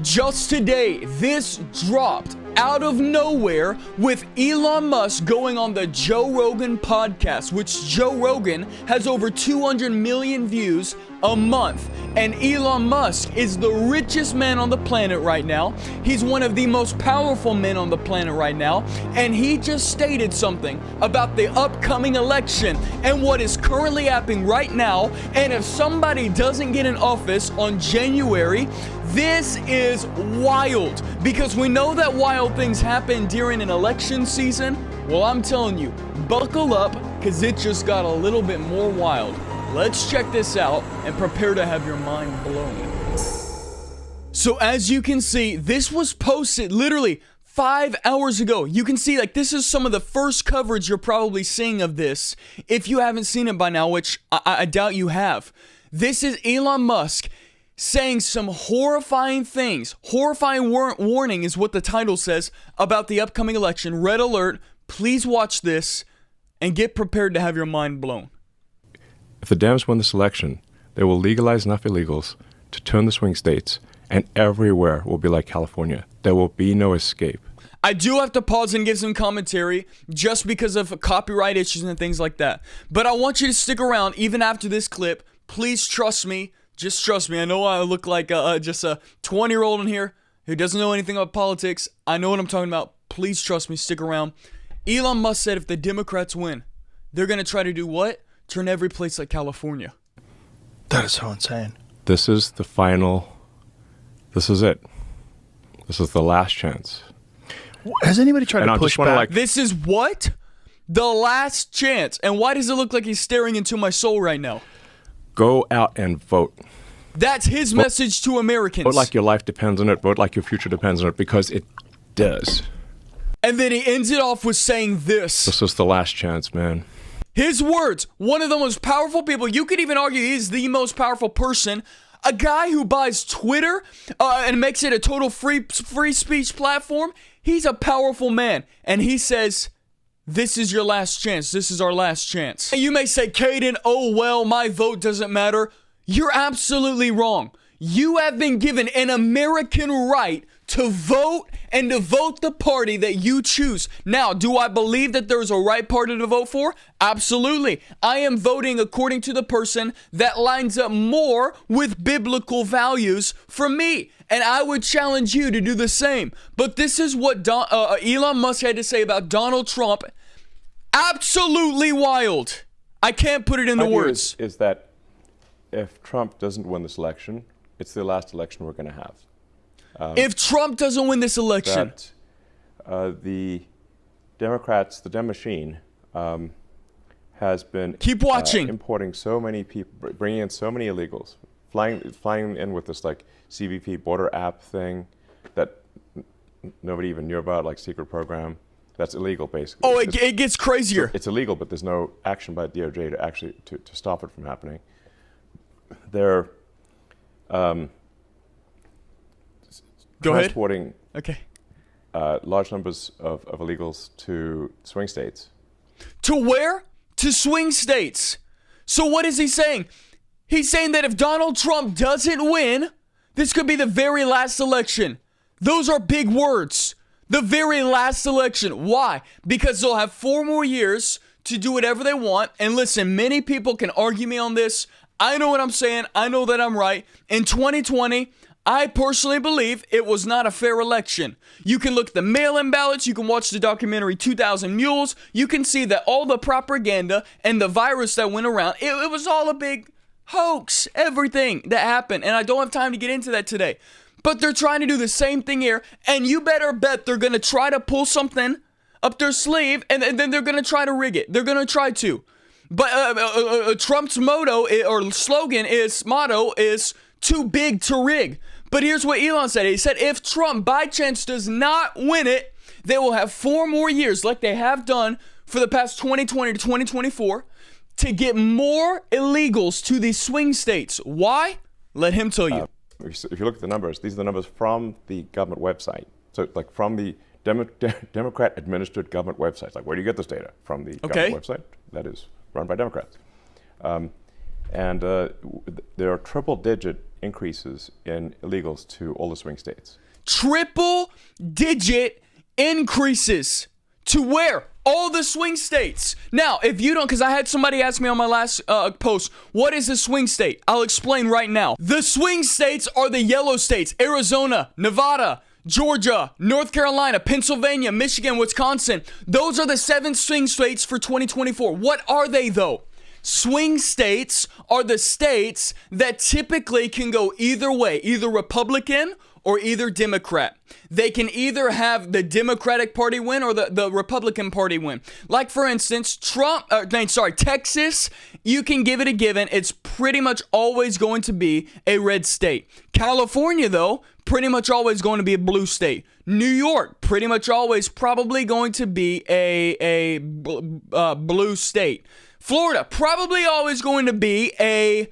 Just today, this dropped out of nowhere with Elon Musk going on the Joe Rogan podcast, which Joe Rogan has over 200 million views a month. And Elon Musk is the richest man on the planet right now. He's one of the most powerful men on the planet right now. And he just stated something about the upcoming election and what is currently happening right now. And if somebody doesn't get in office on January, this is wild, because we know that wild things happen during an election season. Well, I'm telling you, buckle up, because it just got a little bit more wild. Let's check this out and prepare to have your mind blown. So as you can see, this was posted literally 5 hours ago. You can see, like, this is some of the first coverage you're probably seeing of this, if you haven't seen it by now, which I doubt you have. This is Elon Musk saying some horrifying things. Horrifying warning is what the title says about the upcoming election. Red alert. Please watch this and get prepared to have your mind blown. If the Dems win this election, they will legalize enough illegals to turn the swing states, and everywhere will be like California. There will be no escape. I do have to pause and give some commentary just because of copyright issues and things like that. But I want you to stick around even after this clip. Please trust me. Just trust me. I know I look like just a 20-year-old in here who doesn't know anything about politics. I know what I'm talking about. Please trust me. Stick around. Elon Musk said if the Democrats win, they're going to try to do what? Turn every place like California. That is so insane. This is the final. This is it. This is the last chance. Has anybody tried to push back? This is what? The last chance. And why does it look like he's staring into my soul right now? Go out and vote. That's his message to Americans. Vote like your life depends on it. Vote like your future depends on it, because it does. And then he ends it off with saying this. This is the last chance, man. His words, one of the most powerful people. You could even argue he's the most powerful person. A guy who buys Twitter and makes it a total free speech platform. He's a powerful man. And he says, this is your last chance. This is our last chance. And you may say, Caden, oh well, my vote doesn't matter. You're absolutely wrong. You have been given an American right to vote and to vote the party that you choose. Now, do I believe that there's a right party to vote for? Absolutely. I am voting according to the person that lines up more with biblical values for me. And I would challenge you to do the same. But this is what Elon Musk had to say about Donald Trump. Absolutely wild. I can't put it into words. Is that if Trump doesn't win this election, it's the last election we're going to have. If Trump doesn't win this election, the Democrats, the Dem machine, has been keep watching, importing so many people, bringing in so many illegals, flying in with this like CBP border app thing that nobody even knew about, like secret program. That's illegal, basically. Oh, it gets crazier. It's illegal, but there's no action by DOJ to actually to stop it from happening. They're transporting large numbers of illegals to swing states. To where? To swing states. So what is he saying? He's saying that if Donald Trump doesn't win, this could be the very last election. Those are big words. The very last election. Why? Because they'll have 4 more years to do whatever they want. And listen, many people can argue me on this. I know what I'm saying. I know that I'm right. In 2020, I personally believe it was not a fair election. You can look at the mail-in ballots. You can watch the documentary 2000 Mules. You can see that all the propaganda and the virus that went around, it was all a big hoax. Everything that happened. And I don't have time to get into that today. But they're trying to do the same thing here, and you better bet they're going to try to pull something up their sleeve, and then they're going to try to rig it. They're going to try to. But Trump's motto is too big to rig. But here's what Elon said. He said if Trump by chance does not win it, they will have 4 more years like they have done for the past 2020 to 2024 to get more illegals to these swing states. Why? Let him tell you. If you look at the numbers, these are the numbers from the government website. So, like, from the Democrat-administered government websites. Like, where do you get this data? From the government website that is run by Democrats. And there are triple-digit increases in illegals to all the swing states. Triple digit increases to where? All the swing states. Now, if you don't, because I had somebody ask me on my last post, what is a swing state? I'll explain right now. The swing states are the yellow states: Arizona, Nevada, Georgia, North Carolina, Pennsylvania, Michigan, Wisconsin. Those are the 7 swing states for 2024. What are they though? Swing states are the states that typically can go either way, either Republican or either Democrat. They can either have the Democratic Party win or the Republican Party win. Like, for instance, Texas, you can give it a given. It's pretty much always going to be a red state. California, though, pretty much always going to be a blue state. New York, pretty much always probably going to be a blue state. Florida, probably always going to be a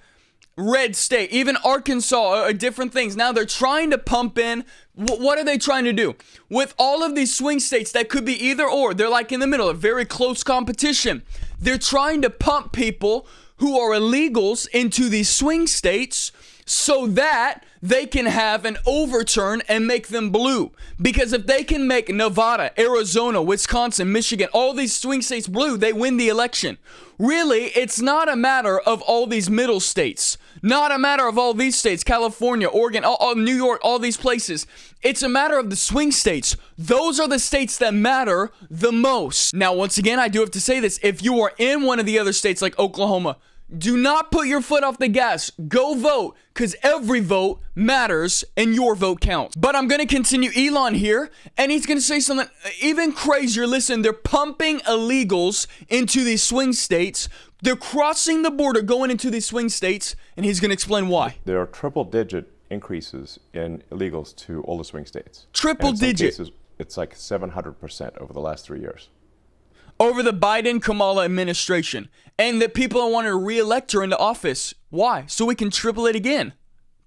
red state. Even Arkansas, different things. Now they're trying to pump in. What are they trying to do? With all of these swing states that could be either or, they're like in the middle, a very close competition. They're trying to pump people who are illegals into these swing states so that they can have an overturn and make them blue. Because if they can make Nevada, Arizona, Wisconsin, Michigan, all these swing states blue, they win the election. Really, it's not a matter of all these middle states. Not a matter of all these states, California, Oregon, all New York, all these places. It's a matter of the swing states. Those are the states that matter the most. Now, once again, I do have to say this. If you are in one of the other states like Oklahoma, do not put your foot off the gas. Go vote, because every vote matters and your vote counts. But I'm going to continue Elon here, and he's going to say something even crazier. Listen, they're pumping illegals into these swing states. They're crossing the border, going into these swing states, and he's going to explain why. There are triple-digit increases in illegals to all the swing states. Triple-digit. Cases, it's like 700% over the last 3 years. Over the Biden-Kamala administration. And the people that want to re-elect her into office. Why? So we can triple it again.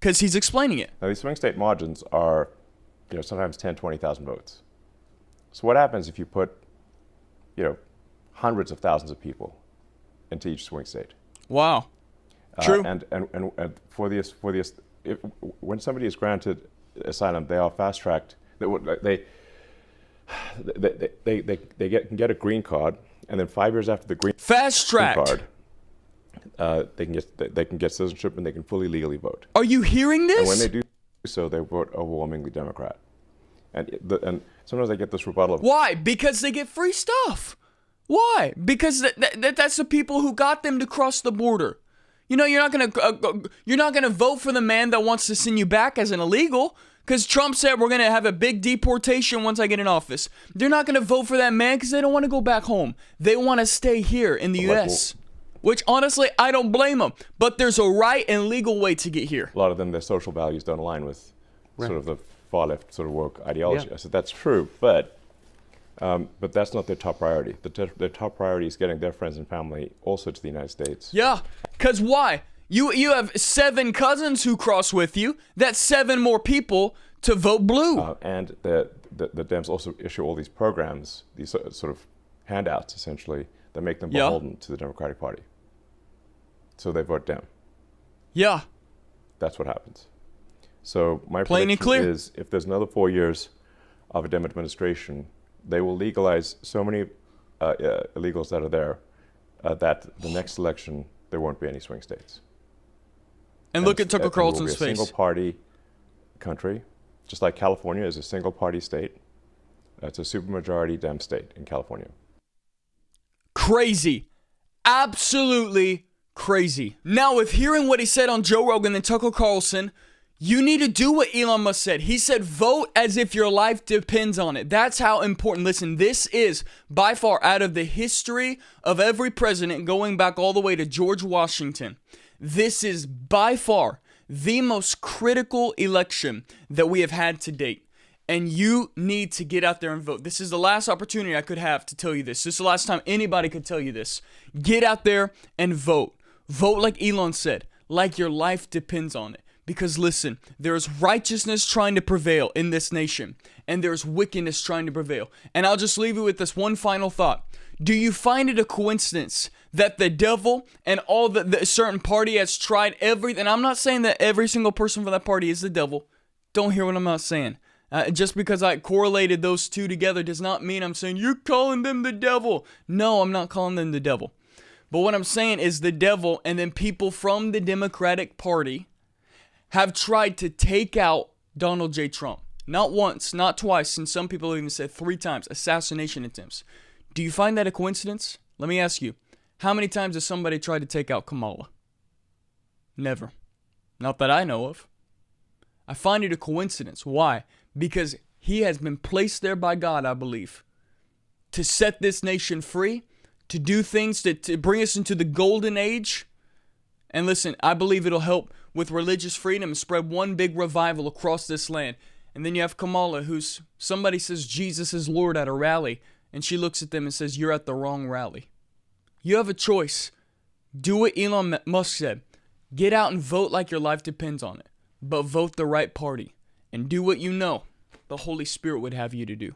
Because he's explaining it. Now, these swing state margins are, sometimes 10, 20,000 votes. So what happens if you put, hundreds of thousands of people into each swing state? Wow. True. And when somebody is granted asylum, they are fast-tracked. They can get a green card, and then 5 years after the green card, they can get citizenship, and they can fully legally vote. Are you hearing this? And when they do so, they vote overwhelmingly Democrat. And sometimes I get this rebuttal of, why? Because they get free stuff. Why? Because that's the people who got them to cross the border. You're not gonna vote for the man that wants to send you back as an illegal. Because Trump said we're going to have a big deportation once I get in office. They're not going to vote for that man because they don't want to go back home. They want to stay here in the U.S., which honestly, I don't blame them. But there's a right and legal way to get here. A lot of them, their social values don't align with sort of the far left sort of woke ideology. Yeah. I said, that's true, but that's not their top priority. Their top priority is getting their friends and family also to the United States. Yeah, because why? You have 7 cousins who cross with you. That's 7 more people to vote blue. And the Dems also issue all these programs, these sort of handouts, essentially, that make them beholden to the Democratic Party. So they vote Dem. Yeah. That's what happens. So my prediction is, if there's another 4 years of a Dem administration, they will legalize so many illegals that are there that the next election, there won't be any swing states. And look at Tucker Carlson's face. It will be a single-party country, just like California is a single-party state. It's a supermajority Dem state in California. Crazy. Absolutely crazy. Now, with hearing what he said on Joe Rogan and Tucker Carlson, you need to do what Elon Musk said. He said, vote as if your life depends on it. That's how important. Listen, this is by far, out of the history of every president going back all the way to George Washington, this is by far the most critical election that we have had to date. And you need to get out there and vote. This is the last opportunity I could have to tell you this. This is the last time anybody could tell you this. Get out there and vote. Vote like Elon said, like your life depends on it. Because listen, there is righteousness trying to prevail in this nation, and there's wickedness trying to prevail. And I'll just leave you with this one final thought. Do you find it a coincidence that the devil and all the certain party has tried everything. And I'm not saying that every single person for that party is the devil. Don't hear what I'm not saying. Just because I correlated those two together does not mean I'm saying you're calling them the devil. No, I'm not calling them the devil. But what I'm saying is the devil and then people from the Democratic Party have tried to take out Donald J. Trump. Not once, not twice, and some people even said 3 times, assassination attempts. Do you find that a coincidence? Let me ask you, how many times has somebody tried to take out Kamala? Never. Not that I know of. I find it a coincidence. Why? Because he has been placed there by God, I believe, to set this nation free, to do things to bring us into the golden age. And listen, I believe it'll help with religious freedom and spread one big revival across this land. And then you have Kamala, who's somebody says Jesus is Lord at a rally, and she looks at them and says, you're at the wrong rally. You have a choice. Do what Elon Musk said. Get out and vote like your life depends on it. But vote the right party. And do what you know the Holy Spirit would have you to do.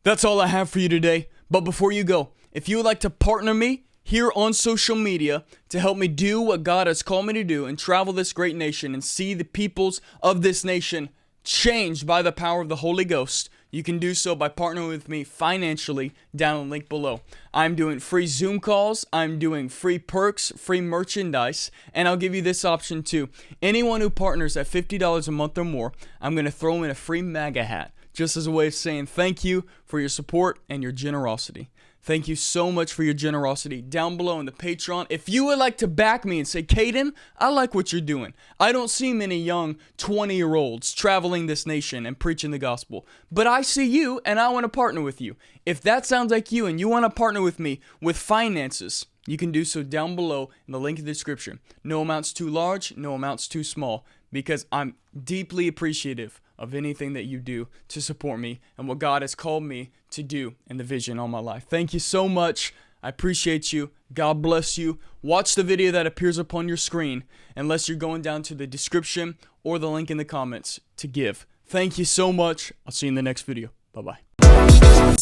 That's all I have for you today. But before you go, if you would like to partner me here on social media to help me do what God has called me to do and travel this great nation and see the peoples of this nation changed by the power of the Holy Ghost, you can do so by partnering with me financially down in the link below. I'm doing free Zoom calls, I'm doing free perks, free merchandise, and I'll give you this option too. Anyone who partners at $50 a month or more, I'm going to throw in a free MAGA hat, just as a way of saying thank you for your support and your generosity. Thank you so much for your generosity down below in the Patreon. If you would like to back me and say, Caden, I like what you're doing. I don't see many young 20-year-olds traveling this nation and preaching the gospel. But I see you and I want to partner with you. If that sounds like you and you want to partner with me with finances, you can do so down below in the link in the description. No amount's too large, no amount's too small, because I'm deeply appreciative of anything that you do to support me and what God has called me to do in the vision on my life. Thank you so much. I appreciate you. God bless you. Watch the video that appears upon your screen unless you're going down to the description or the link in the comments to give. Thank you so much. I'll see you in the next video. Bye-bye.